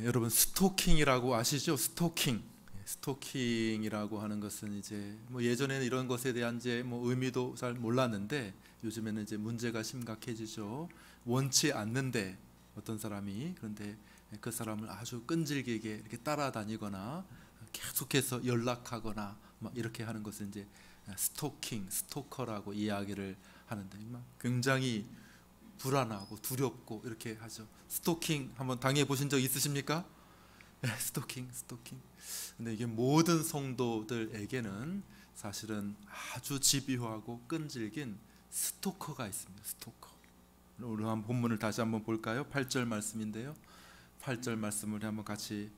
여러분 스토킹이라고 아시죠? 스토킹. 스토킹이라고 하는 것은 이제 뭐 예전에는 이런 것에 대한 이제 뭐 의미도 잘 몰랐는데 요즘에는 이제 문제가 심각해지죠. 원치 않는데 어떤 사람이, 그런데 그 사람을 아주 끈질기게 이렇게 따라다니거나 계속해서 연락하거나 막 이렇게 하는 것을 이제 스토킹, 스토커라고 이야기를 하는데 굉장히 불안하고 두렵고 이렇게 하죠. 스토킹 한번 당해 보신 적 있으십니까? 스토킹. 근데 이게 모든 성도들에게는 사실은 아주 집요하고 끈질긴 스토커가 있습니다. 스토커. 오늘 한 본문을 다시 한번 볼까요? 8절 말씀인데요. 8절 말씀을 한번 같이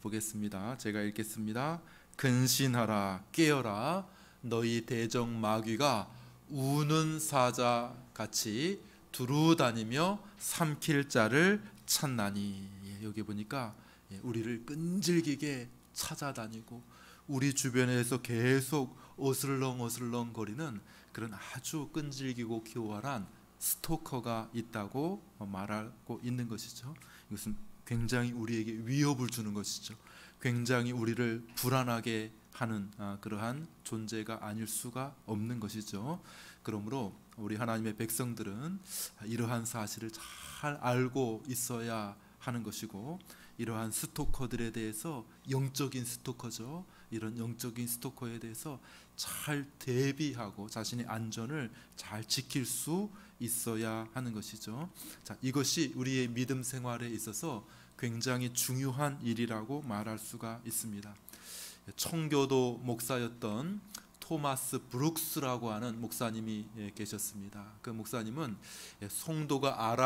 보겠습니다. 제가 읽겠습니다. 근신하라, 깨어라, 너희 대적 마귀가 우는 사자 같이 두루 다니며 삼킬 자를 찾나니. 여기 보니까 우리를 끈질기게 찾아다니고 우리 주변에서 계속 어슬렁 거리는 그런 아주 끈질기고 교활한 스토커가 있다고 말하고 있는 것이죠. 이것은 굉장히 우리에게 위협을 주는 것이죠. 굉장히 우리를 불안하게 하는 그러한 존재가 아닐 수가 없는 것이죠. 그러므로 우리 하나님의 백성들은 이러한 사실을 잘 알고 있어야 하는 것이고, 이러한 스토커들에 대해서, 영적인 스토커죠, 이런 영적인 스토커에 대해서 잘 대비하고 자신의 안전을 잘 지킬 수 있어야 하는 것이죠. 자, 이것이 우리의 믿음 생활에 있어서 굉장히 중요한 일이라고 말할 수가 있습니다. 청교도 목사였던 토마스 브룩스라고 하는 목사님이 계셨습니다. 그 목사님은 성도가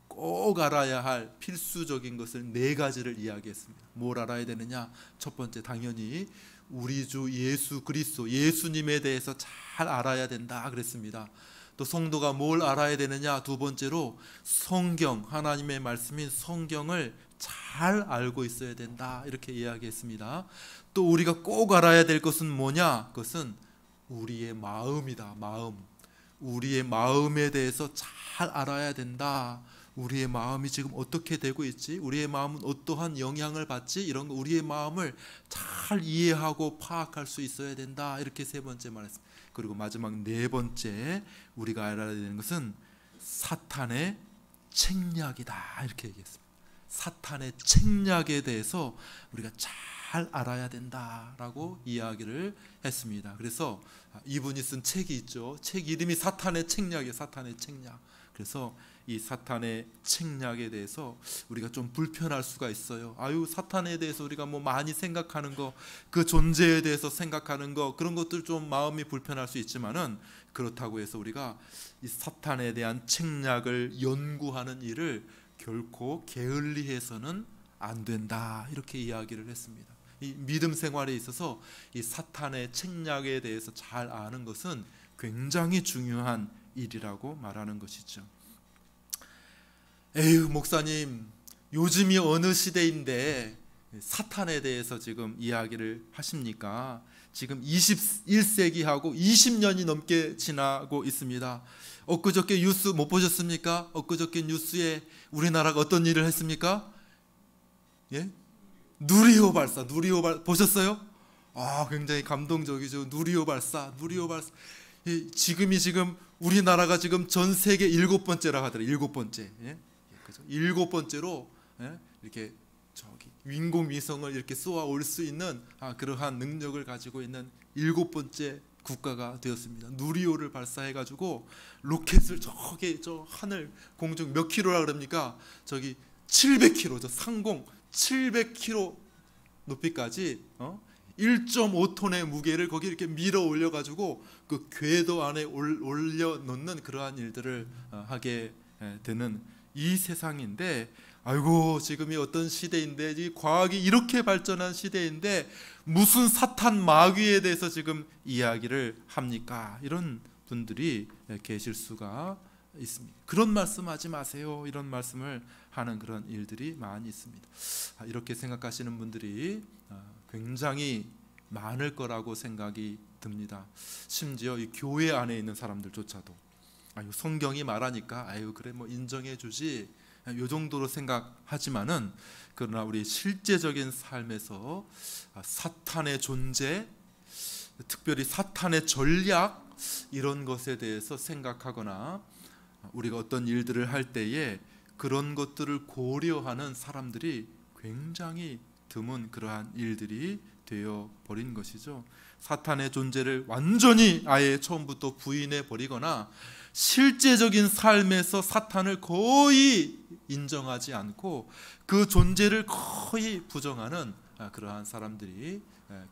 꼭 알아야 할 필수적인 것을 4가지를 이야기했습니다. 뭘 알아야 되느냐? 첫 번째, 당연히 우리 주 예수 그리스도, 예수님에 대해서 잘 알아야 된다 그랬습니다. 또 성도가 뭘 알아야 되느냐? 두 번째로 성경, 하나님의 말씀인 성경을 잘 알고 있어야 된다, 이렇게 이야기했습니다. 또 우리가 꼭 알아야 될 것은 뭐냐? 그것은 우리의 마음이다. 우리의 마음에 대해서 잘 알아야 된다. 우리의 마음이 지금 어떻게 되고 있지? 우리의 마음은 어떠한 영향을 받지? 이런 거, 우리의 마음을 잘 이해하고 파악할 수 있어야 된다. 이렇게 3번째 말했습니다. 그리고 마지막 4번째, 우리가 알아야 되는 것은 사탄의 책략이다, 이렇게 얘기했습니다. 사탄의 책략에 대해서 우리가 잘 알아야 된다라고 이야기를 했습니다. 그래서 이분이 쓴 책이 있죠. 책 이름이 사탄의 책략이에요. 사탄의 책략. 그래서 이 사탄의 책략에 대해서 우리가 좀 불편할 수가 있어요. 사탄에 대해서 우리가 뭐 많이 생각하는 거, 그 존재에 대해서 생각하는 거, 그런 것들 좀 마음이 불편할 수 있지만은, 그렇다고 해서 우리가 이 사탄에 대한 책략을 연구하는 일을 결코 게을리해서는 안 된다, 이렇게 이야기를 했습니다. 이 믿음 생활에 있어서 이 사탄의 책략에 대해서 잘 아는 것은 굉장히 중요한 일이라고 말하는 것이죠. 에휴, 목사님, 요즘이 어느 시대인데 사탄에 대해서 지금 이야기를 하십니까? 지금 21세기하고 20년이 넘게 지나고 있습니다. 엊그저께 뉴스 못 보셨습니까? 엊그저께 뉴스에 우리나라가 어떤 일을 했습니까? 누리호 발사 보셨어요? 굉장히 감동적이죠. 누리호 발사. 지금 우리나라가 지금 전 세계 7번째라 하더라고요. 7번째. 그죠? 7번째로 이렇게 인공위성을 이렇게 쏘아 올 수 있는 그러한 능력을 가지고 있는 7번째 국가가 되었습니다. 누리호를 발사해가지고 로켓을 저 하늘 공중 몇 킬로라 그럽니까? 700km, 상공 700km 높이까지 1.5톤의 무게를 거기 이렇게 밀어 올려가지고 그 궤도 안에 올려놓는 그러한 일들을 하게 되는 이 세상인데, 지금이 어떤 시대인데, 이 과학이 이렇게 발전한 시대인데 무슨 사탄 마귀에 대해서 지금 이야기를 합니까? 이런 분들이 계실 수가 있습니다. 그런 말씀하지 마세요, 이런 말씀을 하는 그런 일들이 많이 있습니다. 이렇게 생각하시는 분들이 굉장히 많을 거라고 생각이 듭니다. 심지어 이 교회 안에 있는 사람들조차도 성경이 말하니까 그래 뭐 인정해 주지, 이 정도로 생각하지만은, 그러나 우리 실제적인 삶에서 사탄의 존재, 특별히 사탄의 전략, 이런 것에 대해서 생각하거나 우리가 어떤 일들을 할 때에 그런 것들을 고려하는 사람들이 굉장히 드문 그러한 일들이 되어 버린 것이죠. 사탄의 존재를 완전히 아예 처음부터 부인해 버리거나 실제적인 삶에서 사탄을 거의 인정하지 않고 그 존재를 거의 부정하는 그러한 사람들이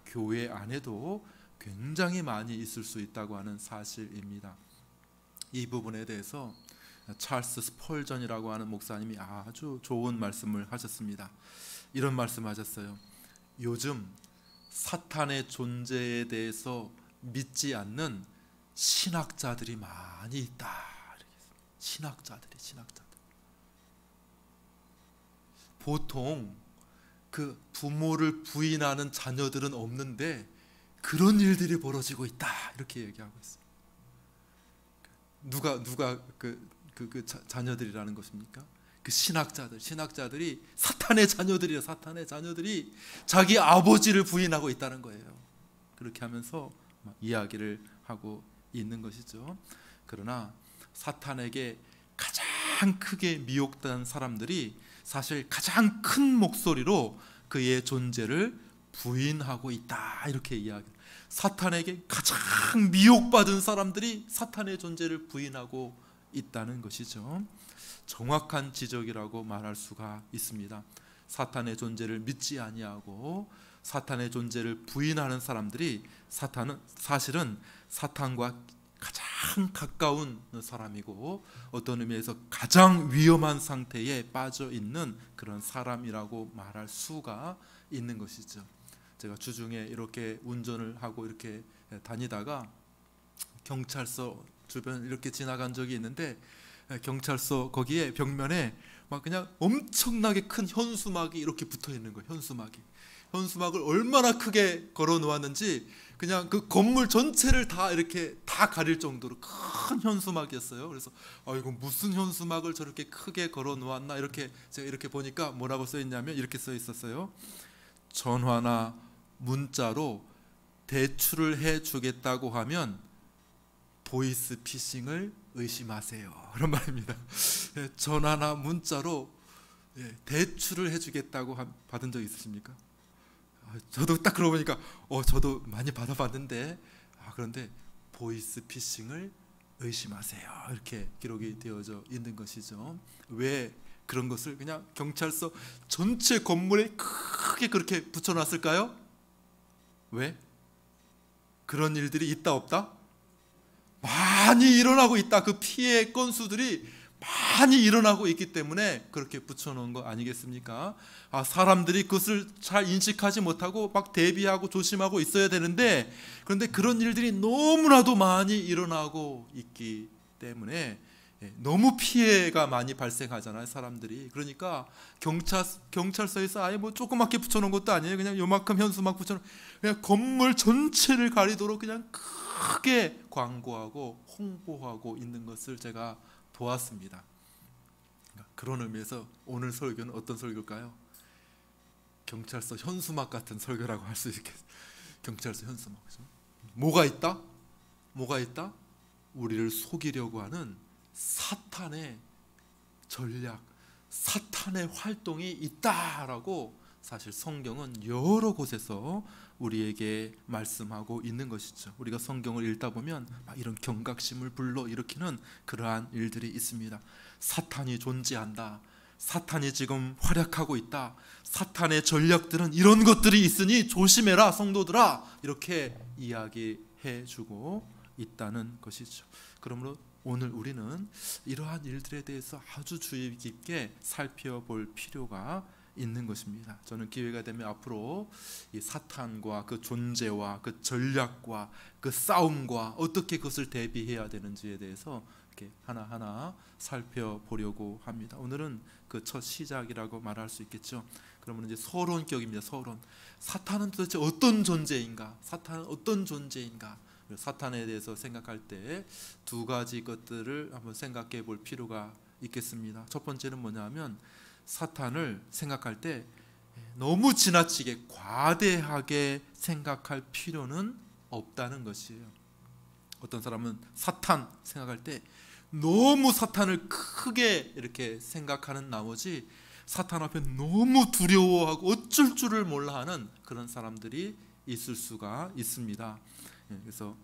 교회 안에도 굉장히 많이 있을 수 있다고 하는 사실입니다. 이 부분에 대해서 찰스 스펄전이라고 하는 목사님이 아주 좋은 말씀을 하셨습니다. 이런 말씀하셨어요. 요즘 사탄의 존재에 대해서 믿지 않는 신학자들이 많이 있다. 신학자들. 보통 그 부모를 부인하는 자녀들은 없는데 그런 일들이 벌어지고 있다. 이렇게 얘기하고 있어요. 누가 자녀들이라는 것입니까? 그 신학자들이 사탄의 자녀들이에요. 사탄의 자녀들이 자기 아버지를 부인하고 있다는 거예요. 그렇게 하면서 이야기를 하고 있는 것이죠. 그러나 사탄에게 가장 크게 미혹된 사람들이 사실 가장 큰 목소리로 그의 존재를 부인하고 있다. 이렇게 이야기해요. 사탄에게 가장 미혹받은 사람들이 사탄의 존재를 부인하고 있다는 것이죠. 정확한 지적이라고 말할 수가 있습니다. 사탄의 존재를 믿지 아니하고 사탄의 존재를 부인하는 사람들이 사실은 사탄과 가장 가까운 사람이고 어떤 의미에서 가장 위험한 상태에 빠져 있는 그런 사람이라고 말할 수가 있는 것이죠. 제가 주중에 이렇게 운전을 하고 이렇게 다니다가 경찰서 주변 이렇게 지나간 적이 있는데, 경찰서 거기에 벽면에 막 그냥 엄청나게 큰 현수막이 이렇게 붙어 있는 거예요. 현수막을 얼마나 크게 걸어 놓았는지 그냥 그 건물 전체를 다 이렇게 다 가릴 정도로 큰 현수막이었어요. 그래서 이거 무슨 현수막을 저렇게 크게 걸어 놓았나, 이렇게 제가 이렇게 보니까 뭐라고 써 있냐면 이렇게 써 있었어요. 전화나 문자로 대출을 해 주겠다고 하면 보이스 피싱을 의심하세요. 그런 말입니다. 전화나 문자로 대출을 해주겠다고 받은 적 있으십니까? 저도 딱 그러고 보니까 저도 많이 받아봤는데 그런데 보이스 피싱을 의심하세요. 이렇게 기록이 되어져 있는 것이죠. 왜 그런 것을 그냥 경찰서 전체 건물에 크게 그렇게 붙여놨을까요? 왜? 그런 일들이 있다 없다? 많이 일어나고 있다. 그 피해 건수들이 많이 일어나고 있기 때문에 그렇게 붙여놓은 거 아니겠습니까? 사람들이 그것을 잘 인식하지 못하고 막 대비하고 조심하고 있어야 되는데, 그런데 그런 일들이 너무나도 많이 일어나고 있기 때문에 너무 피해가 많이 발생하잖아요, 사람들이. 그러니까 경찰서에서 아예 뭐 조그맣게 붙여놓은 것도 아니에요. 그냥 요만큼 현수막 붙여놓은, 그냥 건물 전체를 가리도록 그냥 크게 광고하고 홍보하고 있는 것을 제가 보았습니다. 그런 의미에서 오늘 설교는 어떤 설교일까요? 경찰서 현수막 같은 설교라고 할 수 있겠어요. 경찰서 현수막. 뭐가 있다? 우리를 속이려고 하는 사탄의 전략, 사탄의 활동이 있다라고 사실 성경은 여러 곳에서 우리에게 말씀하고 있는 것이죠. 우리가 성경을 읽다 보면 이런 경각심을 불러일으키는 그러한 일들이 있습니다. 사탄이 존재한다. 사탄이 지금 활약하고 있다. 사탄의 전략들은 이런 것들이 있으니 조심해라 성도들아, 이렇게 이야기해 주고 있다는 것이죠. 그러므로 오늘 우리는 이러한 일들에 대해서 아주 주의 깊게 살펴볼 필요가 있는 것입니다. 저는 기회가 되면 앞으로 이 사탄과 그 존재와 그 전략과 그 싸움과 어떻게 그것을 대비해야 되는지에 대해서 이렇게 하나하나 살펴보려고 합니다. 오늘은 그 첫 시작이라고 말할 수 있겠죠. 그러면 이제 서론격입니다. 서론. 사탄은 도대체 어떤 존재인가? 사탄에 대해서 생각할 때 두 가지 것들을 한번 생각해 볼 필요가 있겠습니다. 첫 번째는 뭐냐면 사탄을 생각할 때 너무 지나치게 과대하게 생각할 필요는 없다는 것이에요. 어떤 사람은 사탄 생각할 때 너무 사탄을 크게 이렇게 생각하는 나머지 사탄 앞에 너무 두려워하고 어쩔 줄을 몰라 하는 그런 사람들이 있을 수가 있습니다. 그래서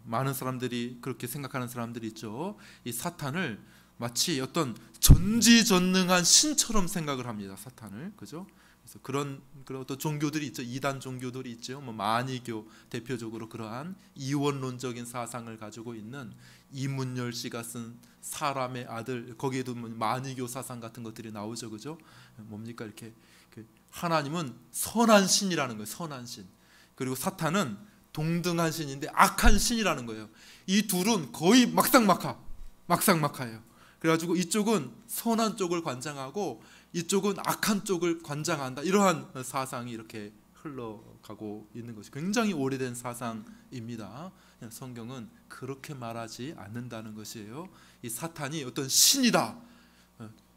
많은 사람들이 그렇게 생각하는 사람들이 있죠. 이 사탄을 마치 어떤 전지전능한 신처럼 생각을 합니다. 사탄을, 그죠? 그래서 그런 어떤 종교들이 있죠. 이단 종교들이 있죠. 뭐 마니교 대표적으로 그러한 이원론적인 사상을 가지고 있는 이문열 씨가 쓴 사람의 아들, 거기에도 마니교 사상 같은 것들이 나오죠, 그죠? 뭡니까 이렇게 하나님은 선한 신이라는 거예요. 선한 신. 그리고 사탄은 동등한 신인데 악한 신이라는 거예요. 이 둘은 거의 막상막하예요. 그래가지고 이쪽은 선한 쪽을 관장하고 이쪽은 악한 쪽을 관장한다. 이러한 사상이 이렇게 흘러가고 있는 것이 굉장히 오래된 사상입니다. 성경은 그렇게 말하지 않는다는 것이에요. 이 사탄이 어떤 신이다,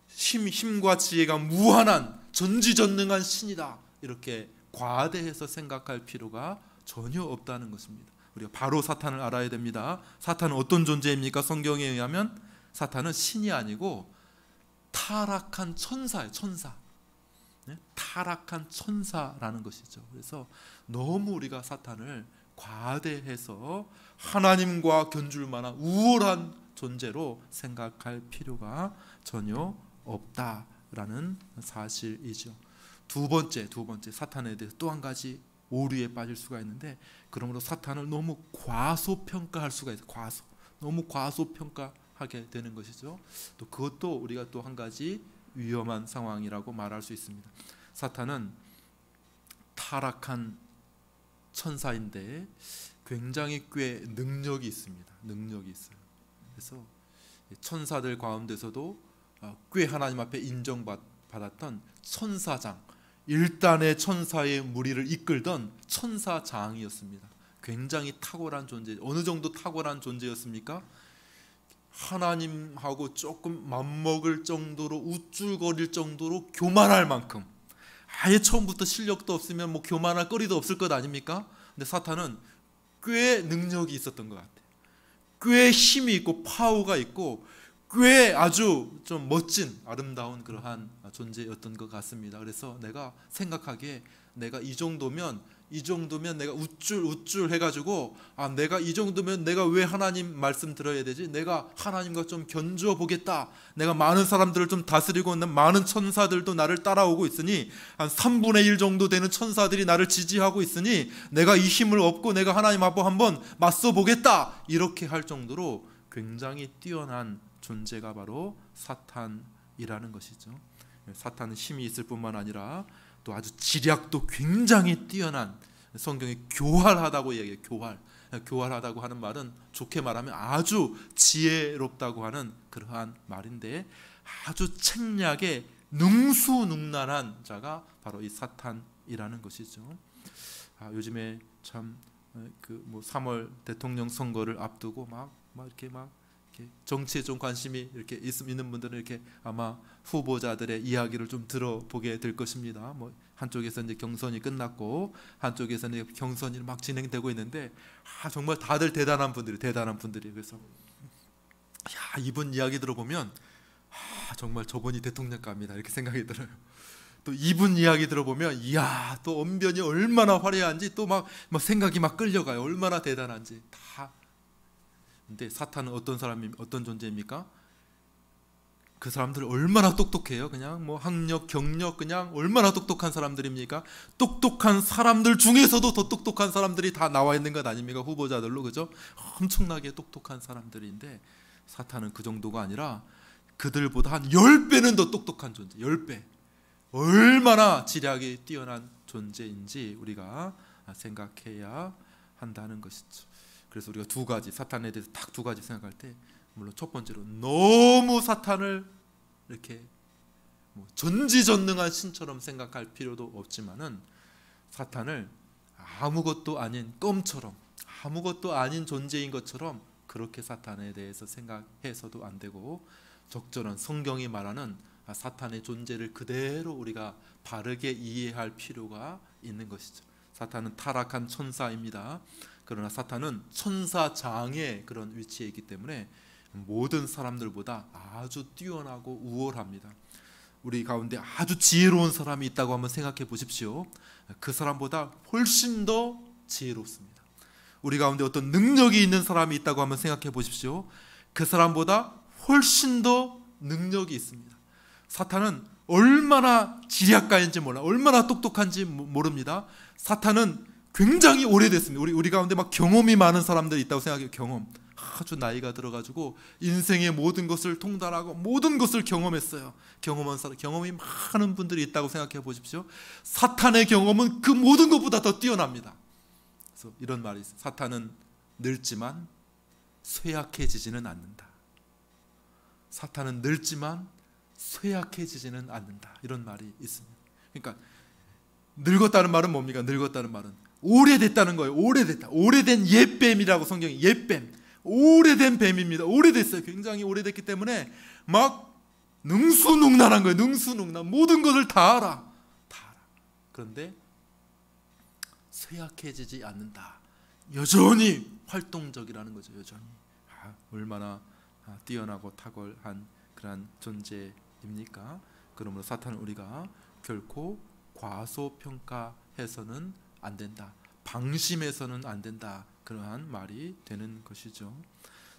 힘과 지혜가 무한한 전지전능한 신이다, 이렇게 과대해서 생각할 필요가 전혀 없다는 것입니다. 우리가 바로 사탄을 알아야 됩니다. 사탄은 어떤 존재입니까? 성경에 의하면 사탄은 신이 아니고 타락한 천사예요. 천사. 타락한 천사라는 것이죠. 그래서 너무 우리가 사탄을 과대해서 하나님과 견줄 만한 우월한 존재로 생각할 필요가 전혀 없다라는 사실이죠. 두 번째 사탄에 대해서 또 한 가지 오류에 빠질 수가 있는데, 그러므로 사탄을 너무 과소평가할 수가 있어요. 너무 과소평가하게 되는 것이죠. 또 그것도 우리가 또 한 가지 위험한 상황이라고 말할 수 있습니다. 사탄은 타락한 천사인데 굉장히 꽤 능력이 있습니다. 능력이 있어요. 그래서 천사들 가운데서도 꽤 하나님 앞에 인정받았던 천사장, 일단의 천사의 무리를 이끌던 천사장이었습니다. 굉장히 탁월한 존재. 어느 정도 탁월한 존재였습니까? 하나님하고 조금 맞먹을 정도로, 우쭐거릴 정도로 교만할 만큼, 아예 처음부터 실력도 없으면 뭐 교만할 거리도 없을 것 아닙니까? 근데 사탄은 꽤 능력이 있었던 것 같아요. 꽤 힘이 있고 파워가 있고 꽤 아주 좀 멋진 아름다운 그러한 존재였던 것 같습니다. 그래서 내가 생각하기에 내가 이 정도면 내가 우쭐 해가지고 내가 이 정도면 내가 왜 하나님 말씀 들어야 되지? 내가 하나님과 좀 견주어 보겠다. 내가 많은 사람들을 좀 다스리고 있는 많은 천사들도 나를 따라오고 있으니 한 3분의 1 정도 되는 천사들이 나를 지지하고 있으니 내가 이 힘을 얻고 내가 하나님 앞에 한번 맞서 보겠다. 이렇게 할 정도로 굉장히 뛰어난 존재가 바로 사탄이라는 것이죠. 사탄은 힘이 있을 뿐만 아니라 또 아주 지략도 굉장히 뛰어난, 성경이 교활하다고 얘기해요. 교활하다고 하는 말은 좋게 말하면 아주 지혜롭다고 하는 그러한 말인데, 아주 책략에 능수능란한 자가 바로 이 사탄이라는 것이죠. 요즘에 참 뭐 3월 대통령 선거를 앞두고 이렇게 정치에 좀 관심이 이렇게 있는 분들은 이렇게 아마 후보자들의 이야기를 좀 들어보게 될 것입니다. 뭐 한쪽에서 이제 경선이 끝났고 한쪽에서는 경선이 막 진행되고 있는데 정말 다들 대단한 분들이 그래서 이분 이야기 들어보면 정말 저분이 대통령감이다 이렇게 생각이 들어요. 또 이분 이야기 들어보면 또 언변이 얼마나 화려한지 또 막 생각이 막 끌려가요. 얼마나 대단한지 다. 근데 사탄은 어떤 존재입니까? 그 사람들 얼마나 똑똑해요. 그냥 뭐 학력, 경력 그냥 얼마나 똑똑한 사람들입니까? 똑똑한 사람들 중에서도 더 똑똑한 사람들이 다 나와 있는 것 아닙니까? 후보자들로, 그죠? 엄청나게 똑똑한 사람들인데 사탄은 그 정도가 아니라 그들보다 한 10배는 더 똑똑한 존재. 10배. 얼마나 지략이 뛰어난 존재인지 우리가 생각해야 한다는 것이죠. 그래서 우리가 사탄에 대해서 딱 두 가지 생각할 때, 물론 첫 번째로 너무 사탄을 이렇게 전지전능한 신처럼 생각할 필요도 없지만은 사탄을 아무것도 아닌 껌처럼, 아무것도 아닌 존재인 것처럼 그렇게 사탄에 대해서 생각해서도 안 되고, 적절한 성경이 말하는 사탄의 존재를 그대로 우리가 바르게 이해할 필요가 있는 것이죠. 사탄은 타락한 천사입니다. 그러나 사탄은 천사장의 그런 위치에 있기 때문에 모든 사람들보다 아주 뛰어나고 우월합니다. 우리 가운데 아주 지혜로운 사람이 있다고 한번 생각해 보십시오. 그 사람보다 훨씬 더 지혜롭습니다. 우리 가운데 어떤 능력이 있는 사람이 있다고 한번 생각해 보십시오. 그 사람보다 훨씬 더 능력이 있습니다. 사탄은 얼마나 지략가인지 몰라, 얼마나 똑똑한지 모릅니다. 사탄은 굉장히 오래됐습니다. 우리 가운데 막 경험이 많은 사람들이 있다고 생각해요. 경험. 아주 나이가 들어가지고 인생의 모든 것을 통달하고 모든 것을 경험했어요. 경험한 사람, 경험이 많은 분들이 있다고 생각해 보십시오. 사탄의 경험은 그 모든 것보다 더 뛰어납니다. 그래서 이런 말이 있어요. 사탄은 늙지만 쇠약해지지는 않는다. 사탄은 늙지만 쇠약해지지는 않는다. 이런 말이 있습니다. 그러니까 늙었다는 말은 뭡니까? 늙었다는 말은 오래됐다는 거예요. 오래됐다. 오래된 옛뱀이라고 성경이, 옛뱀, 오래된 뱀입니다. 오래됐어요. 굉장히 오래됐기 때문에 막 능수능란한 거예요. 능수능란. 모든 것을 다 알아. 다 알아. 그런데 쇠약해지지 않는다. 여전히 활동적이라는 거죠. 여전히. 얼마나 뛰어나고 탁월한 그러한 존재입니까? 그러므로 사탄은 우리가 결코 과소평가해서는 안 된다. 방심해서는 안 된다. 그러한 말이 되는 것이죠.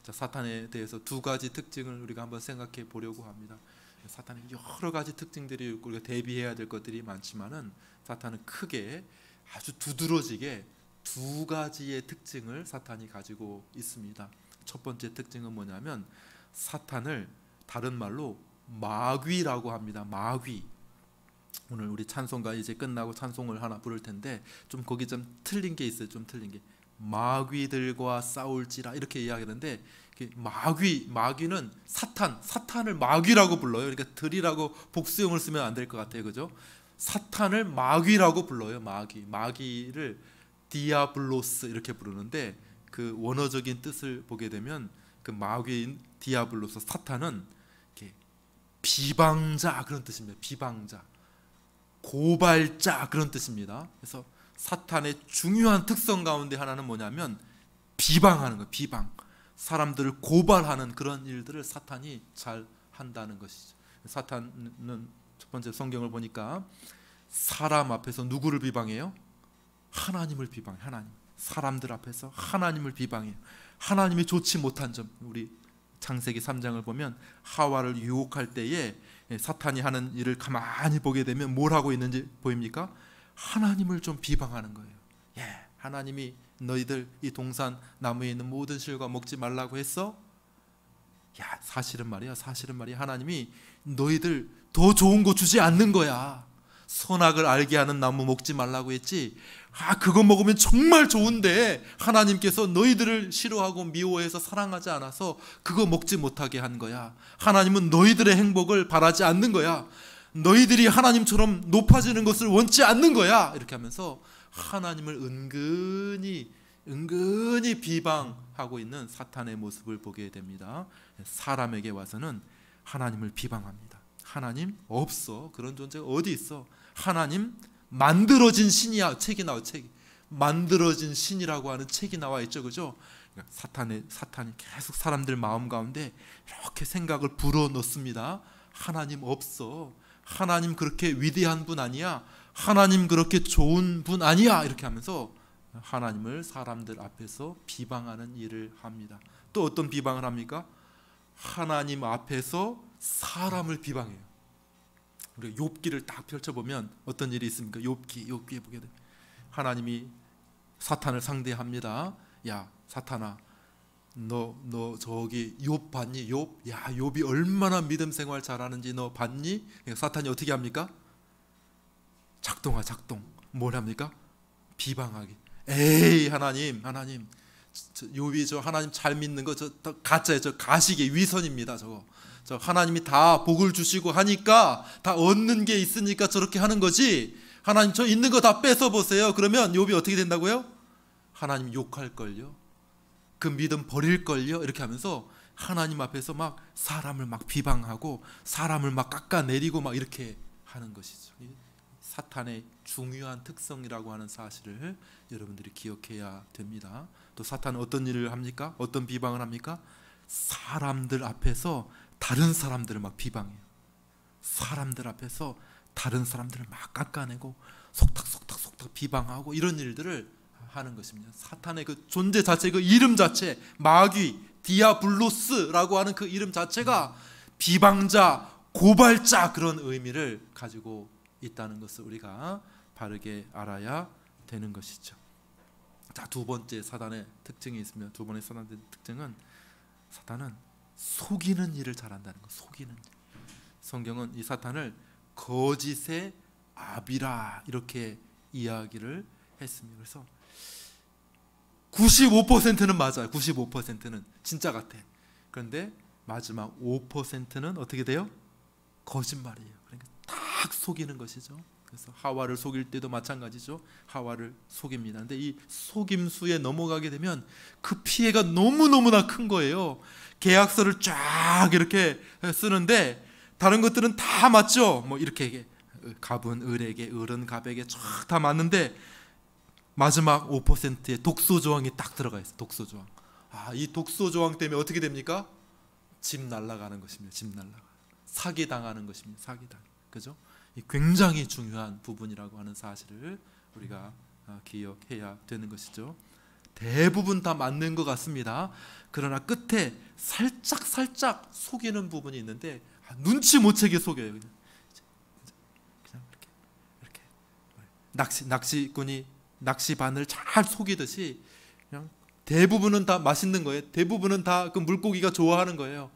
자, 사탄에 대해서 두 가지 특징을 우리가 한번 생각해 보려고 합니다. 사탄의 여러 가지 특징들이 있고 우리가 대비해야 될 것들이 많지만은 사탄은 크게 아주 두드러지게 두 가지의 특징을 사탄이 가지고 있습니다. 첫 번째 특징은 뭐냐면 사탄을 다른 말로 마귀라고 합니다. 마귀. 오늘 우리 찬송가 이제 끝나고 찬송을 하나 부를 텐데 좀 거기 좀 틀린 게 있어요. 좀 틀린 게 마귀들과 싸울지라 이렇게 이야기하는데 마귀는 사탄을 마귀라고 불러요. 그러니까 들이라고 복수형을 쓰면 안 될 것 같아요. 그죠? 사탄을 마귀라고 불러요. 마귀를 디아블로스 이렇게 부르는데 그 원어적인 뜻을 보게 되면 그 마귀인 디아블로스 사탄은 이렇게 비방자 그런 뜻입니다. 비방자, 고발자 그런 뜻입니다. 그래서 사탄의 중요한 특성 가운데 하나는 뭐냐면 비방하는 거예요. 비방. 사람들을 고발하는 그런 일들을 사탄이 잘 한다는 것이죠. 사탄은 첫 번째 성경을 보니까 사람 앞에서 누구를 비방해요? 하나님을 비방해요. 하나님. 사람들 앞에서 하나님을 비방해요. 하나님이 좋지 못한 점. 우리 창세기 3장을 보면 하와를 유혹할 때에 사탄이 하는 일을 가만히 보게 되면 뭘 하고 있는지 보입니까? 하나님을 좀 비방하는 거예요. 하나님이 너희들 이 동산 나무에 있는 모든 실과 먹지 말라고 했어? 사실은 말이야 하나님이 너희들 더 좋은 거 주지 않는 거야. 선악을 알게 하는 나무 먹지 말라고 했지. 그거 먹으면 정말 좋은데 하나님께서 너희들을 싫어하고 미워해서 사랑하지 않아서 그거 먹지 못하게 한 거야. 하나님은 너희들의 행복을 바라지 않는 거야. 너희들이 하나님처럼 높아지는 것을 원치 않는 거야. 이렇게 하면서 하나님을 은근히 비방하고 있는 사탄의 모습을 보게 됩니다. 사람에게 와서는 하나님을 비방합니다. 하나님 없어. 그런 존재가 어디 있어. 하나님 만들어진 신이야. 책이 나와. 책이 만들어진 신이라고 하는 책이 나와 있죠. 그죠? 그러니까 사탄이 계속 사람들 마음 가운데 이렇게 생각을 불어넣습니다. 하나님 없어. 하나님 그렇게 위대한 분 아니야. 하나님 그렇게 좋은 분 아니야. 이렇게 하면서 하나님을 사람들 앞에서 비방하는 일을 합니다. 또 어떤 비방을 합니까? 하나님 앞에서 사람을 비방해요. 우리가 욥기를 딱 펼쳐보면 어떤 일이 있습니까? 욥기에 보게 돼. 하나님이 사탄을 상대합니다. 야 사탄아, 너 저기 욥 봤니? 욥이 얼마나 믿음 생활 잘하는지 너 봤니? 그러니까 사탄이 어떻게 합니까? 작동. 뭘 합니까? 비방하기. 에이 하나님 욥이 저 하나님 잘 믿는 거 저 가짜예요. 저 가식의 위선입니다. 저 하나님이 다 복을 주시고 하니까 다 얻는 게 있으니까 저렇게 하는 거지. 하나님 저 있는 거 다 뺏어 보세요. 그러면 욥이 어떻게 된다고요? 하나님 욕할걸요. 그 믿음 버릴걸요. 이렇게 하면서 하나님 앞에서 막 사람을 막 비방하고 사람을 막 깎아내리고 막 이렇게 하는 것이죠. 사탄의 중요한 특성이라고 하는 사실을 여러분들이 기억해야 됩니다. 또 사탄은 어떤 일을 합니까? 어떤 비방을 합니까? 사람들 앞에서 다른 사람들을 막 비방해요. 사람들 앞에서 다른 사람들을 막 깎아내고 속닥 비방하고 이런 일들을 하는 것입니다. 사탄의 그 존재 자체, 그 이름 자체, 마귀, 디아블로스라고 하는 그 이름 자체가 비방자, 고발자 그런 의미를 가지고 있다는 것을 우리가 바르게 알아야 되는 것이죠. 자, 두 번째 사단의 특징이 있으면, 두 번의 사단의 특징은 사탄은 속이는 일을 잘한다는 것. 속이는 일. 성경은 이 사탄을 거짓의 아비라 이렇게 이야기를 했습니다. 그래서 95%는 맞아요. 95%는 진짜 같아. 그런데 마지막 5%는 어떻게 돼요? 거짓말이에요. 그러니까 딱 속이는 것이죠. 그래서 하와를 속일 때도 마찬가지죠. 하와를 속입니다. 근데 이 속임수에 넘어가게 되면 그 피해가 너무너무나 큰 거예요. 계약서를 쫙 이렇게 쓰는데 다른 것들은 다 맞죠. 뭐 이렇게 갑은 을에게, 을은 갑에게 쫙 다 맞는데 마지막 5%의 독소 조항이 딱 들어가 있어요. 독소 조항. 이 독소 조항 때문에 어떻게 됩니까? 집 날아가는 것입니다. 집 날아가. 사기 당하는 것입니다. 사기 당. 그죠? 굉장히 중요한 부분이라고 하는 사실을 우리가 기억해야 되는 것이죠. 대부분 다 맞는 것 같습니다. 그러나 끝에 살짝 속이는 부분이 있는데 눈치 못 채게 속여요. 그냥 이렇게 낚시꾼이 낚시바늘 잘 속이듯이 그냥 대부분은 다 맛있는 거예요. 대부분은 다 그 물고기가 좋아하는 거예요.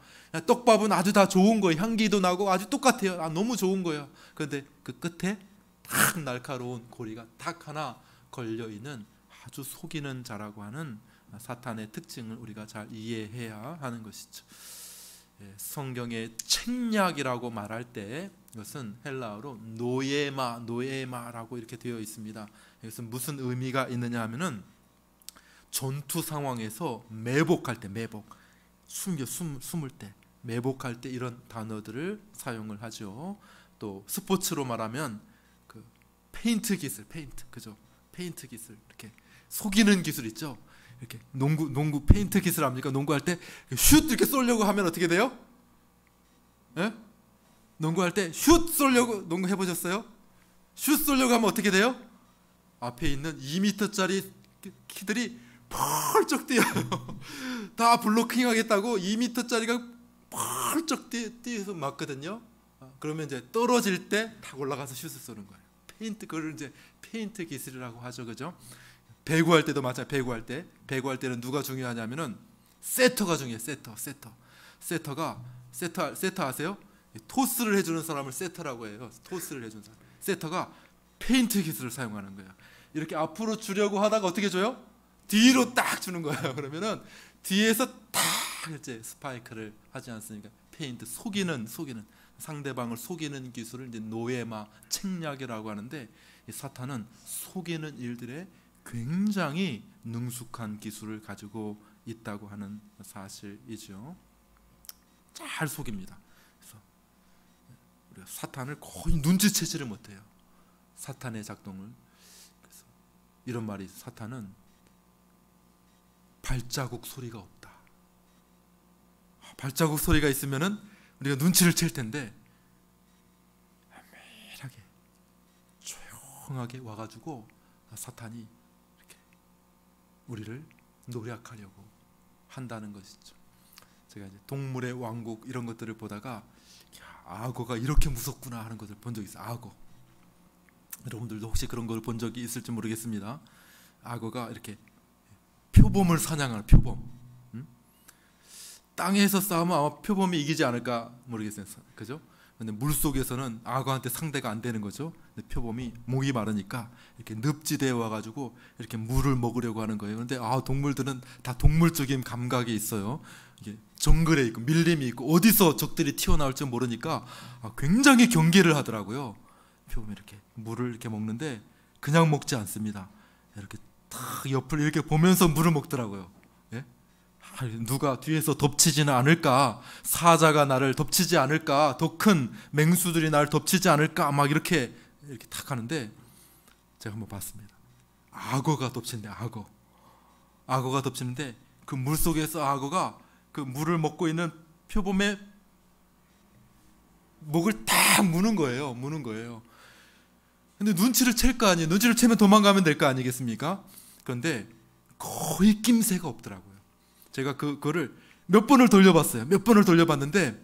떡밥은 아주 다 좋은 거예요. 향기도 나고 아주 똑같아요. 너무 좋은 거예요. 그런데 그 끝에 딱 날카로운 고리가 딱 하나 걸려있는 아주 속이는 자라고 하는 사탄의 특징을 우리가 잘 이해해야 하는 것이죠. 성경의 책략이라고 말할 때 이것은 헬라어로 노에마라고 이렇게 되어 있습니다. 이것은 무슨 의미가 있느냐 하면은 전투 상황에서 매복할 때, 숨을 때, 매복할 때 이런 단어들을 사용을 하죠. 또 스포츠로 말하면 그 페인트 기술, 그죠? 페인트 기술, 이렇게 속이는 기술 있죠. 이렇게 농구 페인트 기술 압니까? 농구할 때 슛 이렇게 쏘려고 하면 어떻게 돼요? 예? 농구할 때 슛 쏘려고, 농구 해보셨어요? 슛 쏘려고 하면 어떻게 돼요? 앞에 있는 2m짜리 키들이 펄쩍 뛰어요. 다 블로킹 하겠다고 2m짜리가 펄쩍 뛰어서 맞거든요. 그러면 이제 떨어질 때 탁 올라가서 슛을 쏘는 거예요. 그걸 이제 페인트 기술이라고 하죠, 그죠? 배구할 때도 마찬가지. 배구할 때는 누가 중요하냐면은 세터가 중요해요. 세터 아세요? 토스를 해주는 사람을 세터라고 해요. 토스를 해주는 사람. 세터가 페인트 기술을 사용하는 거예요. 이렇게 앞으로 주려고 하다가 어떻게 줘요? 뒤로 딱 주는 거예요. 그러면은 뒤에서 딱 이제 스파이크를 하지 않습니까? 페인트, 속이는 상대방을 속이는 기술을 이제 노에마, 책략이라고 하는데, 이 사탄은 속이는 일들에 굉장히 능숙한 기술을 가지고 있다고 하는 사실이죠. 잘 속입니다. 그래서 우리가 사탄을 거의 눈치채지를 못해요. 사탄의 작동을. 그래서 이런 말이, 사탄은 발자국 소리가 없다. 발자국 소리가 있으면은 우리가 눈치를 챌 텐데, 은밀하게 조용하게 와가지고 사탄이 이렇게 우리를 노략하려고 한다는 것이죠. 제가 이제 동물의 왕국 이런 것들을 보다가 악어가 이렇게 무섭구나 하는 것을 본 적이 있어요. 악어. 여러분들도 혹시 그런 걸 본 적이 있을지 모르겠습니다. 악어가 이렇게 표범을 사냥하는, 표범. 땅에서 싸우면 아마 표범이 이기지 않을까 모르겠어요. 그죠? 근데 물속에서는 악어한테 상대가 안 되는 거죠. 근데 표범이 목이 마르니까 이렇게 늪지대에 와가지고 이렇게 물을 먹으려고 하는 거예요. 그런데 동물들은 다 동물적인 감각이 있어요. 이게 정글에 있고 밀림이 있고 어디서 적들이 튀어나올지 모르니까 굉장히 경계를 하더라고요. 표범이 이렇게 물을 이렇게 먹는데 그냥 먹지 않습니다. 이렇게 탁 옆을 이렇게 보면서 물을 먹더라고요. 예? 누가 뒤에서 덮치지는 않을까, 사자가 나를 덮치지 않을까, 더 큰 맹수들이 나를 덮치지 않을까, 막 이렇게 탁 하는데 제가 한번 봤습니다. 악어가 덮친대. 악어가 덮치는데 그 물속에서 악어가 그 물을 먹고 있는 표범의 목을 딱 무는 거예요. 근데 눈치를 챌 거 아니에요. 눈치를 채면 도망가면 될 거 아니겠습니까? 그런데 거의 낌새가 없더라고요. 제가 그거를 몇 번을 돌려봤는데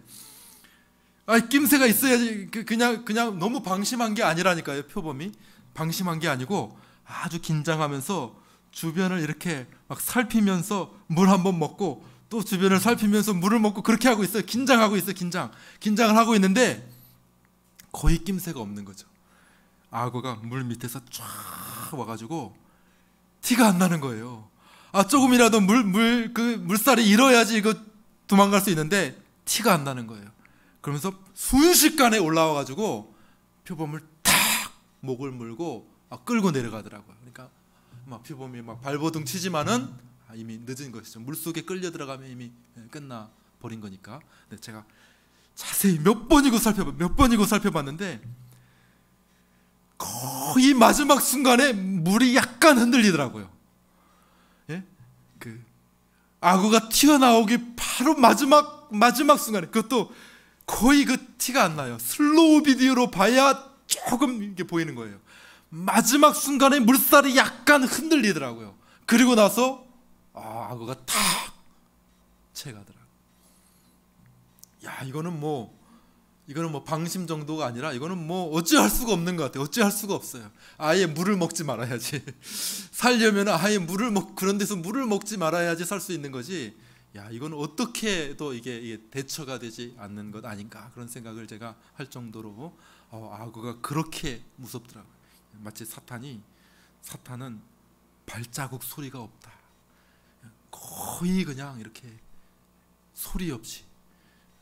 낌새가 있어야지. 그냥 너무 방심한 게 아니라니까요. 표범이 방심한 게 아니고 아주 긴장하면서 주변을 이렇게 막 살피면서 물 한번 먹고 또 주변을 살피면서 물을 먹고 그렇게 하고 있어요. 긴장을 하고 있는데 거의 낌새가 없는 거죠. 악어가 물 밑에서 쫙 와가지고 티가 안 나는 거예요. 조금이라도 물살이 일어야지 이거 도망갈 수 있는데 티가 안 나는 거예요. 그러면서 순식간에 올라와가지고 표범을 탁 목을 물고 끌고 내려가더라고요. 그러니까 막 표범이 막 발버둥 치지만은 이미 늦은 것이죠. 물속에 끌려 들어가면 이미 끝나 버린 거니까. 근데 제가 자세히 몇 번이고 살펴봤는데 거의 마지막 순간에 물이 약간 흔들리더라고요. 예? 그 악어가 튀어나오기 바로 마지막 순간에, 그것도 거의 그 티가 안 나요. 슬로우 비디오로 봐야 조금 이게 보이는 거예요. 마지막 순간에 물살이 약간 흔들리더라고요. 그리고 나서 악어가 탁 채가더라고요. 이거는 뭐 방심 정도가 아니라 이거는 뭐 어찌할 수가 없는 것 같아요. 어찌할 수가 없어요. 아예 물을 먹지 말아야지. 살려면 아예 그런 데서 물을 먹지 말아야지 살 수 있는 거지. 이건 어떻게 또 이게 대처가 되지 않는 것 아닌가, 그런 생각을 제가 할 정도로 악어가 그렇게 무섭더라고요. 마치 사탄은 발자국 소리가 없다. 거의 그냥 이렇게 소리 없이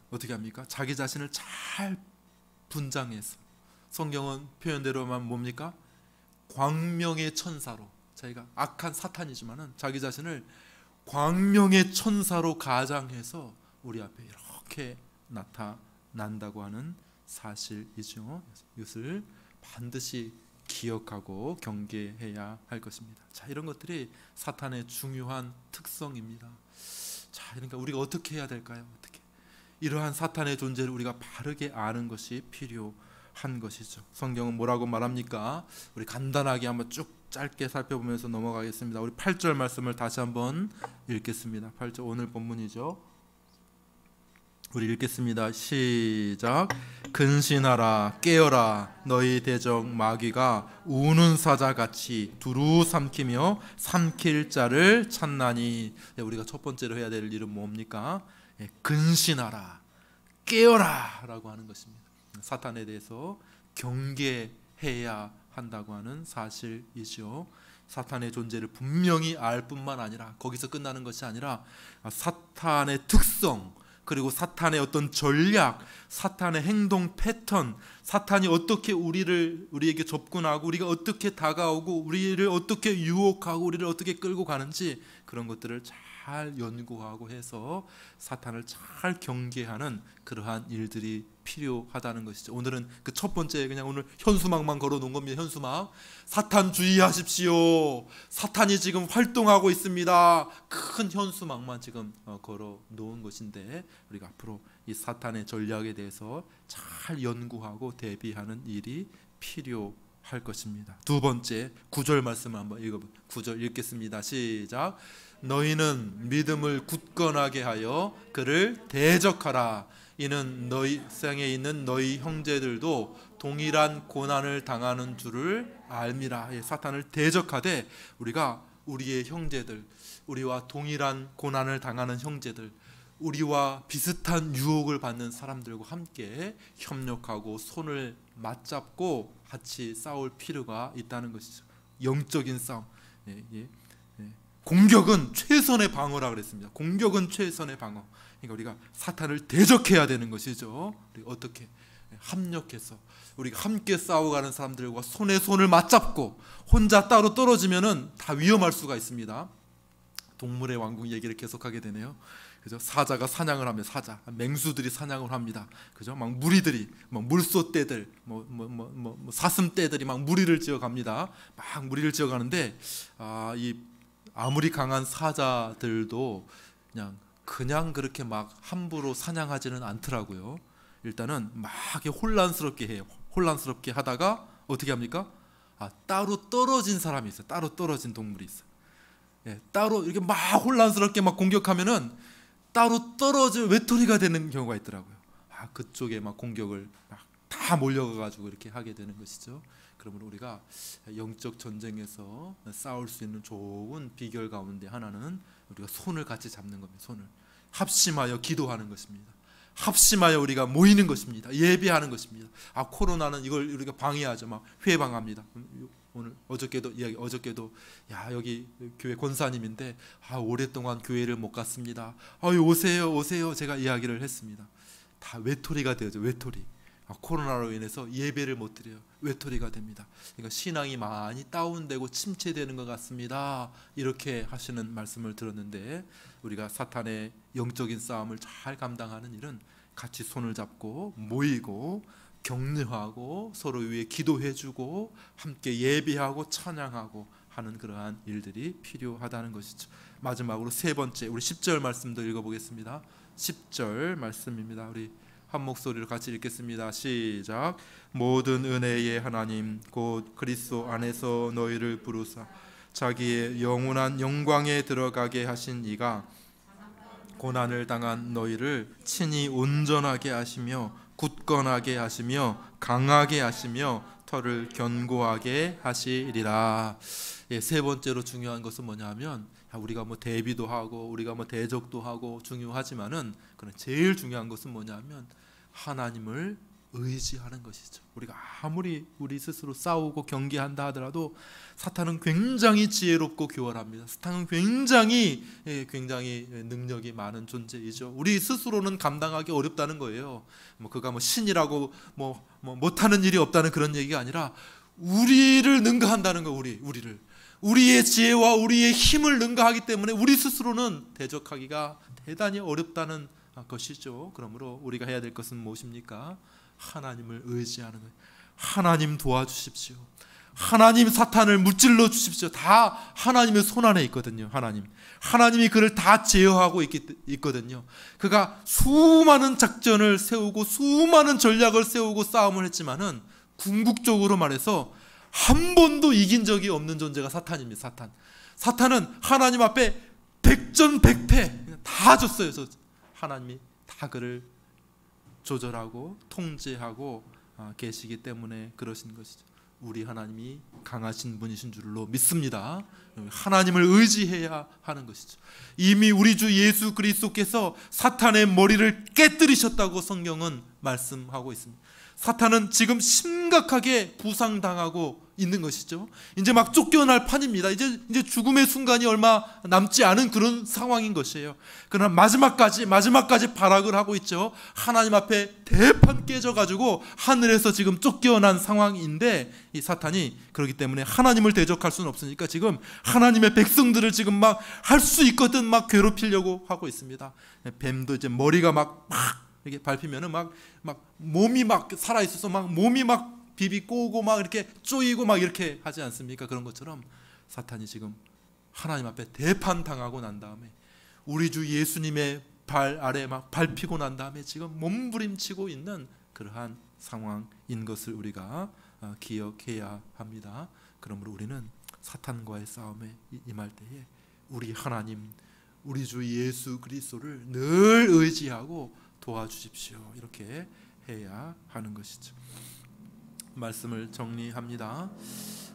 어떻게 합니까? 자기 자신을 잘 분장해서, 성경은 표현대로만 뭡니까? 광명의 천사로, 자기가 악한 사탄이지만은 자기 자신을 광명의 천사로 가장해서 우리 앞에 이렇게 나타난다고 하는 사실이죠. 이것을 반드시 기억하고 경계해야 할 것입니다. 이런 것들이 사탄의 중요한 특성입니다. 그러니까 우리가 어떻게 해야 될까요? 이러한 사탄의 존재를 우리가 바르게 아는 것이 필요한 것이죠. 성경은 뭐라고 말합니까? 우리 간단하게 한번 쭉 짧게 살펴보면서 넘어가겠습니다. 우리 8절 말씀을 다시 한번 읽겠습니다. 8절 오늘 본문이죠. 우리 읽겠습니다. 시작. 근신하라, 깨어라, 너희 대적 마귀가 우는 사자같이 두루 삼키며 삼킬 자를 찾나니. 우리가 첫 번째로 해야 될 일은 뭡니까? 근신하라, 깨어라 라고 하는 것입니다. 사탄에 대해서 경계해야 한다고 하는 사실이죠. 사탄의 존재를 분명히 알 뿐만 아니라 거기서 끝나는 것이 아니라 사탄의 특성, 그리고 사탄의 어떤 전략, 사탄의 행동 패턴, 사탄이 어떻게 우리에게 접근하고 우리가 어떻게 다가오고 우리를 어떻게 유혹하고 우리를 어떻게 끌고 가는지, 그런 것들을 잘 연구하고 해서 사탄을 잘 경계하는 그러한 일들이 필요하다는 것이죠. 오늘은 그 첫 번째, 그냥 오늘 현수막만 걸어 놓은 겁니다. 현수막. 사탄 주의하십시오. 사탄이 지금 활동하고 있습니다. 큰 현수막만 지금 걸어 놓은 것인데, 우리가 앞으로 이 사탄의 전략에 대해서 잘 연구하고 대비하는 일이 필요할 것입니다. 두 번째, 9절 말씀을 한번 읽어보세요. 9절 읽겠습니다. 시작. 너희는 믿음을 굳건하게 하여 그를 대적하라. 이는 너희 세상에 있는 너희 형제들도 동일한 고난을 당하는 줄을 알미라. 사탄을 대적하되 우리가 우리의 형제들, 우리와 동일한 고난을 당하는 형제들, 우리와 비슷한 유혹을 받는 사람들과 함께 협력하고 손을 맞잡고 같이 싸울 필요가 있다는 것이죠. 영적인 싸움. 공격은 최선의 방어라 그랬습니다. 공격은 최선의 방어. 그러니까 우리가 사탄을 대적해야 되는 것이죠. 우리가 어떻게 합력해서 우리가 함께 싸워가는 사람들과 손에 손을 맞잡고, 혼자 따로 떨어지면은 다 위험할 수가 있습니다. 동물의 왕국 얘기를 계속하게 되네요. 그죠? 사자가 사냥을 하며 사자, 맹수들이 사냥을 합니다. 그죠? 막 무리들이, 막 물소떼들, 사슴떼들이 막 무리를 지어 갑니다. 막 무리를 지어 가는데 아무리 강한 사자들도 그냥 그렇게 막 함부로 사냥하지는 않더라고요. 일단은 막 혼란스럽게 해요. 혼란스럽게 하다가 어떻게 합니까? 따로 떨어진 사람이 있어요. 따로 떨어진 동물이 있어요. 따로 이렇게 막 혼란스럽게 막 공격하면은 따로 떨어져 외톨이가 되는 경우가 있더라고요. 그쪽에 막 공격을 막 다 몰려가가지고 이렇게 하게 되는 것이죠. 그러므로 우리가 영적 전쟁에서 싸울 수 있는 좋은 비결 가운데 하나는 우리가 손을 같이 잡는 겁니다. 손을 합심하여 기도하는 것입니다. 합심하여 우리가 모이는 것입니다. 예배하는 것입니다. 코로나는 이걸 우리가 방해하죠. 막 회방합니다. 오늘 어저께도 여기 교회 권사님인데 오랫동안 교회를 못 갔습니다. 오세요 제가 이야기를 했습니다. 다 외톨이가 되죠. 외톨이. 코로나로 인해서 예배를 못 드려요. 외톨이가 됩니다. 그러니까 신앙이 많이 다운되고 침체되는 것 같습니다. 이렇게 하시는 말씀을 들었는데, 우리가 사탄의 영적인 싸움을 잘 감당하는 일은 같이 손을 잡고 모이고 격려하고 서로 위해 기도해주고 함께 예배하고 찬양하고 하는 그러한 일들이 필요하다는 것이죠. 마지막으로 세 번째, 우리 10절 말씀도 읽어보겠습니다. 10절 말씀입니다. 우리 한 목소리로 같이 읽겠습니다. 시작. 모든 은혜의 하나님 곧 그리스도 안에서 너희를 부르사 자기의 영원한 영광에 들어가게 하신 이가 고난을 당한 너희를 친히 온전하게 하시며 굳건하게 하시며 강하게 하시며 터를 견고하게 하시리라. 세 번째로 중요한 것은 뭐냐면, 우리가 대비도 하고 우리가 대적도 하고 중요하지만은 그런 제일 중요한 것은 뭐냐면 하나님을 의지하는 것이죠. 우리가 아무리 우리 스스로 싸우고 경계한다 하더라도 사탄은 굉장히 지혜롭고 교활합니다. 사탄은 굉장히 능력이 많은 존재이죠. 우리 스스로는 감당하기 어렵다는 거예요. 그가 신이라고 못하는 일이 없다는 그런 얘기가 아니라 우리를 능가한다는 거. 우리의 지혜와 우리의 힘을 능가하기 때문에 우리 스스로는 대적하기가 대단히 어렵다는 것이죠. 그러므로 우리가 해야 될 것은 무엇입니까? 하나님을 의지하는 거예요. 하나님 도와주십시오. 하나님 사탄을 무찔러 주십시오. 다 하나님의 손안에 있거든요. 하나님이 그를 다 제어하고 있거든요. 그가 수많은 작전을 세우고 수많은 전략을 세우고 싸움을 했지만은 궁극적으로 말해서 한 번도 이긴 적이 없는 존재가 사탄입니다. 사탄은 하나님 앞에 백전백패 다 졌어요. 하나님이 다 그를 조절하고 통제하고 계시기 때문에 그러신 것이죠. 우리 하나님이 강하신 분이신 줄로 믿습니다. 하나님을 의지해야 하는 것이죠. 이미 우리 주 예수 그리스도께서 사탄의 머리를 깨뜨리셨다고 성경은 말씀하고 있습니다. 사탄은 지금 심각하게 부상당하고 있는 것이죠. 이제 막 쫓겨날 판입니다. 이제 죽음의 순간이 얼마 남지 않은 그런 상황인 것이에요. 그러나 마지막까지 발악을 하고 있죠. 하나님 앞에 대판 깨져가지고 하늘에서 지금 쫓겨난 상황인데, 이 사탄이 그렇기 때문에 하나님을 대적할 수는 없으니까 지금 하나님의 백성들을 지금 막 할 수 있거든 막 괴롭히려고 하고 있습니다. 뱀도 이제 머리가 막 이렇게 밟히면은 막 몸이 막 살아 있어서 막 몸이 막 비비 꼬고 막 이렇게 쪼이고 막 이렇게 하지 않습니까? 그런 것처럼 사탄이 지금 하나님 앞에 대판 당하고 난 다음에 우리 주 예수님의 발 아래 막 밟히고 난 다음에 지금 몸부림치고 있는 그러한 상황인 것을 우리가 기억해야 합니다. 그러므로 우리는 사탄과의 싸움에 임할 때에 우리 하나님, 우리 주 예수 그리스도를 늘 의지하고 도와주십시오. 이렇게 해야 하는 것이죠. 말씀을 정리합니다.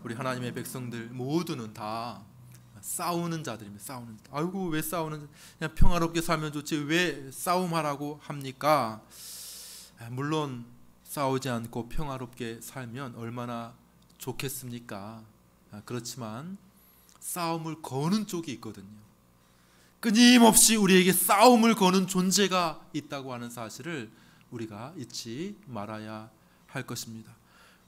우리 하나님의 백성들 모두는 다 싸우는 자들입니다. 아이고 왜 싸우는? 그냥 평화롭게 살면 좋지 왜 싸움하라고 합니까? 물론 싸우지 않고 평화롭게 살면 얼마나 좋겠습니까? 그렇지만 싸움을 거는 쪽이 있거든요. 끊임없이 우리에게 싸움을 거는 존재가 있다고 하는 사실을 우리가 잊지 말아야 할 것입니다.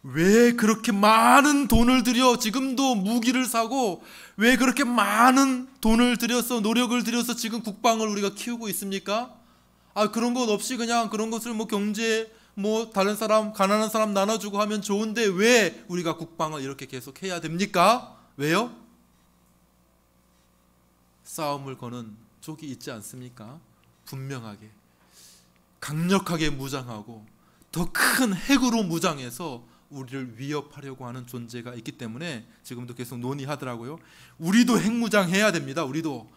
왜 그렇게 많은 돈을 들여 지금도 무기를 사고 왜 그렇게 많은 돈을 들여서 노력을 들여서 지금 국방을 우리가 키우고 있습니까? 그런 것 없이 그냥 그런 것을 경제 다른 사람 가난한 사람 나눠주고 하면 좋은데 왜 우리가 국방을 이렇게 계속 해야 됩니까? 왜요? 싸움을 거는 쪽이 있지 않습니까? 분명하게 강력하게 무장하고 더 큰 핵으로 무장해서 우리를 위협하려고 하는 존재가 있기 때문에 지금도 계속 논의하더라고요. 우리도 핵무장해야 됩니다. 우리도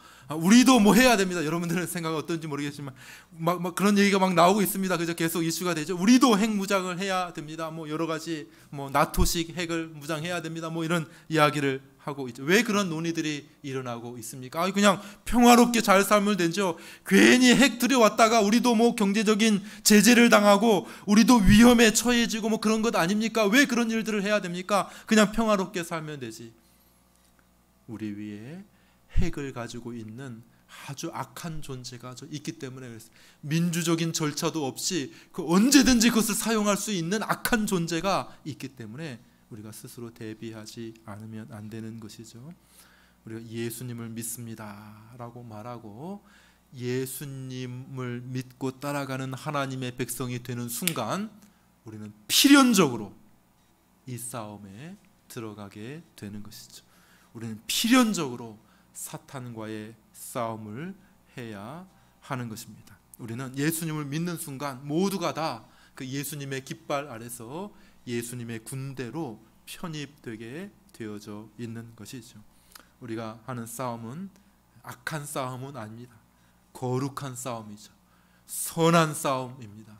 해야 됩니다. 여러분들의 생각은 어떤지 모르겠지만 막 그런 얘기가 막 나오고 있습니다. 그저 계속 이슈가 되죠. 우리도 핵무장을 해야 됩니다. 여러 가지 나토식 핵을 무장해야 됩니다. 이런 이야기를 하고 있죠. 왜 그런 논의들이 일어나고 있습니까? 그냥 평화롭게 잘 살면 되죠. 괜히 핵 들여왔다가 우리도 경제적인 제재를 당하고 우리도 위험에 처해지고 그런 것 아닙니까? 왜 그런 일들을 해야 됩니까? 그냥 평화롭게 살면 되지. 우리 위에 핵을 가지고 있는 아주 악한 존재가 있기 때문에 그랬어요. 민주적인 절차도 없이 언제든지 그것을 사용할 수 있는 악한 존재가 있기 때문에 우리가 스스로 대비하지 않으면 안 되는 것이죠. 우리가 예수님을 믿습니다라고 말하고 예수님을 믿고 따라가는 하나님의 백성이 되는 순간 우리는 필연적으로 이 싸움에 들어가게 되는 것이죠. 우리는 필연적으로 사탄과의 싸움을 해야 하는 것입니다. 우리는 예수님을 믿는 순간 모두가 다 그 예수님의 깃발 아래서 예수님의 군대로 편입되게 되어져 있는 것이죠. 우리가 하는 싸움은 악한 싸움은 아닙니다. 거룩한 싸움이죠. 선한 싸움입니다.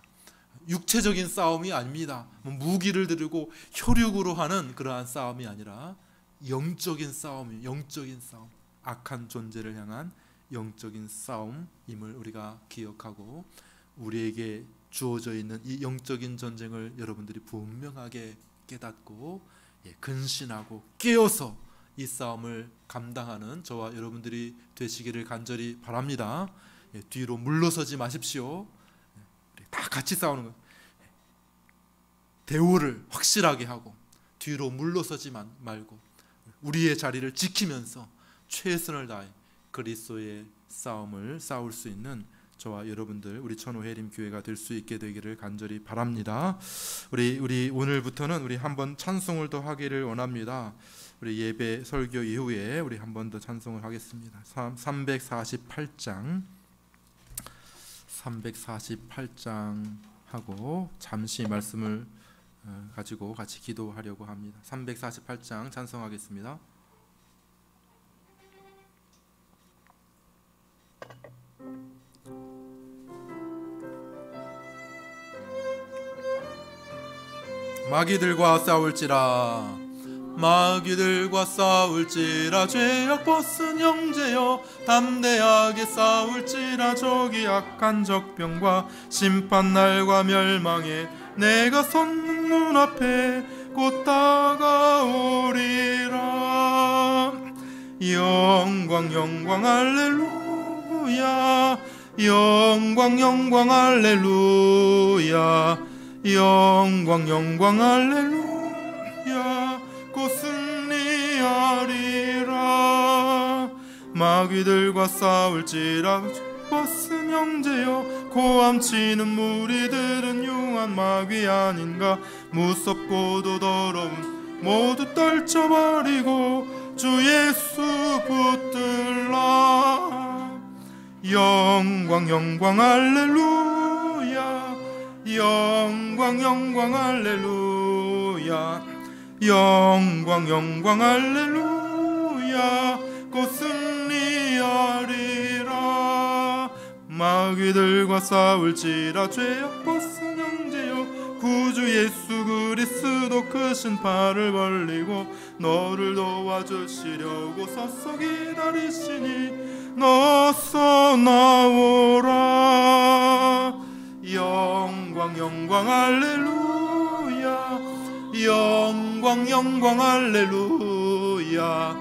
육체적인 싸움이 아닙니다. 무기를 들고 혈육으로 하는 그러한 싸움이 아니라 영적인 싸움이에요. 영적인 싸움. 악한 존재를 향한 영적인 싸움임을 우리가 기억하고 우리에게 주어져 있는 이 영적인 전쟁을 여러분들이 분명하게 깨닫고 근신하고 깨어서 이 싸움을 감당하는 저와 여러분들이 되시기를 간절히 바랍니다. 뒤로 물러서지 마십시오. 다 같이 싸우는 거예요. 대우를 확실하게 하고 뒤로 물러서지 말고 우리의 자리를 지키면서 최선을 다해 그리스도의 싸움을 싸울 수 있는 저와 여러분들 우리 천호혜림 교회가 될 수 있게 되기를 간절히 바랍니다. 우리 오늘부터는 우리 한번 찬송을 더 하기를 원합니다. 우리 예배 설교 이후에 우리 한 번 더 찬송을 하겠습니다. 348장 하고 잠시 말씀을 가지고 같이 기도하려고 합니다. 348장 찬송하겠습니다. 마귀들과 싸울지라 죄악 벗은 형제여 담대하게 싸울지라 저기 악한 적병과 심판날과 멸망에 내가 섰는 눈앞에 곧 다가오리라. 영광 할렐루야 영광 할렐루야 영광 할렐루야 곧 승리하리라. 마귀들과 싸울지라 벗은 형제여 고함치는 무리들은 용한 마귀 아닌가. 무섭고도 더러운 모두 떨쳐버리고 주 예수 붙들라. 영광 할렐루야 영광 할렐루야 영광 할렐루야 곧 승리하리라. 마귀들과 싸울지라 죄악 벗은 형제여 구주 예수 그리스도 크신 팔을 벌리고 너를 도와주시려고 서서 기다리시니 너서 나오라. 영광 할렐루야 영광 할렐루야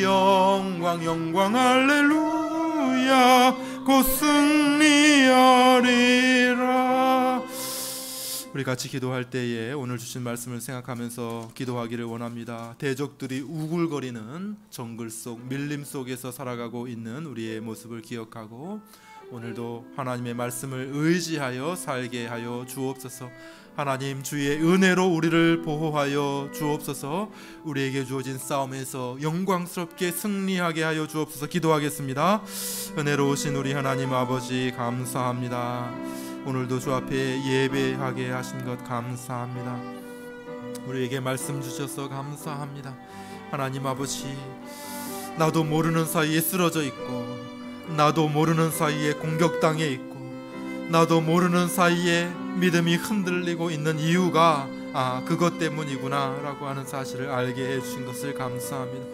영광 할렐루야 곧 승리하리라. 우리 같이 기도할 때에 오늘 주신 말씀을 생각하면서 기도하기를 원합니다. 대적들이 우글거리는 정글 속 밀림 속에서 살아가고 있는 우리의 모습을 기억하고 오늘도 하나님의 말씀을 의지하여 살게 하여 주옵소서. 하나님 주의 은혜로 우리를 보호하여 주옵소서. 우리에게 주어진 싸움에서 영광스럽게 승리하게 하여 주옵소서. 기도하겠습니다. 은혜로우신 우리 하나님 아버지 감사합니다. 오늘도 주 앞에 예배하게 하신 것 감사합니다. 우리에게 말씀 주셔서 감사합니다. 하나님 아버지, 나도 모르는 사이에 쓰러져 있고, 나도 모르는 사이에 공격당해 있고, 나도 모르는 사이에 믿음이 흔들리고 있는 이유가 그것 때문이구나 라고 하는 사실을 알게 해주신 것을 감사합니다.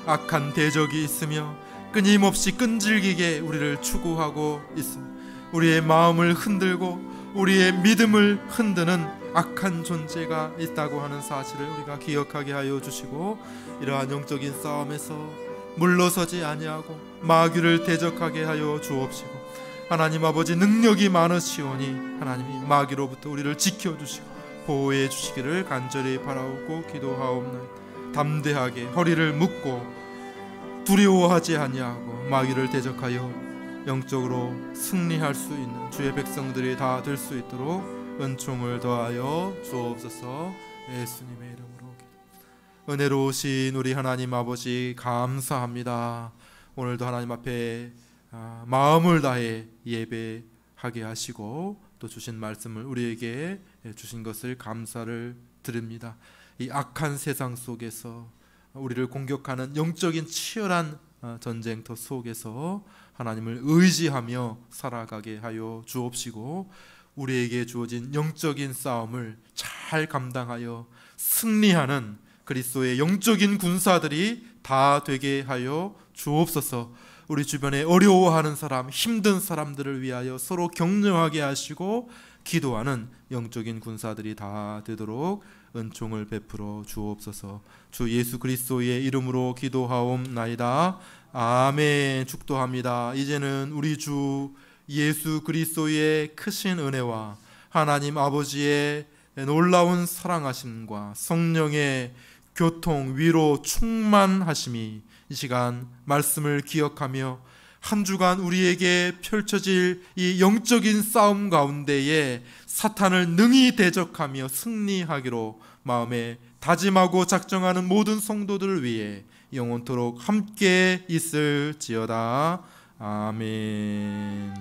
악한 대적이 있으며 끊임없이 끈질기게 우리를 추구하고 있습니다. 우리의 마음을 흔들고 우리의 믿음을 흔드는 악한 존재가 있다고 하는 사실을 우리가 기억하게 하여 주시고, 이러한 영적인 싸움에서 물러서지 아니하고 마귀를 대적하게 하여 주옵시고, 하나님 아버지 능력이 많으시오니 하나님이 마귀로부터 우리를 지켜주시고 보호해 주시기를 간절히 바라오고 기도하옵나이다. 담대하게 허리를 묶고 두려워하지 아니하고 마귀를 대적하여 영적으로 승리할 수 있는 주의 백성들이 다 될 수 있도록 은총을 더하여 주옵소서. 예수님의 이름으로. 은혜로우신 우리 하나님 아버지 감사합니다. 오늘도 하나님 앞에 마음을 다해 예배하게 하시고 또 주신 말씀을 우리에게 주신 것을 감사를 드립니다. 이 악한 세상 속에서 우리를 공격하는 영적인 치열한 전쟁터 속에서 하나님을 의지하며 살아가게 하여 주옵시고, 우리에게 주어진 영적인 싸움을 잘 감당하여 승리하는 그리스도의 영적인 군사들이 다 되게 하여 주옵소서. 우리 주변에 어려워하는 사람, 힘든 사람들을 위하여 서로 격려하게 하시고 기도하는 영적인 군사들이 다 되도록 은총을 베풀어 주옵소서. 주 예수 그리스도의 이름으로 기도하옵나이다. 아멘. 축도합니다. 이제는 우리 주 예수 그리스도의 크신 은혜와 하나님 아버지의 놀라운 사랑하심과 성령의 교통, 위로, 충만하심이 이 시간 말씀을 기억하며 한 주간 우리에게 펼쳐질 이 영적인 싸움 가운데에 사탄을 능히 대적하며 승리하기로 마음에 다짐하고 작정하는 모든 성도들을 위해 영원토록 함께 있을지어다. 아멘.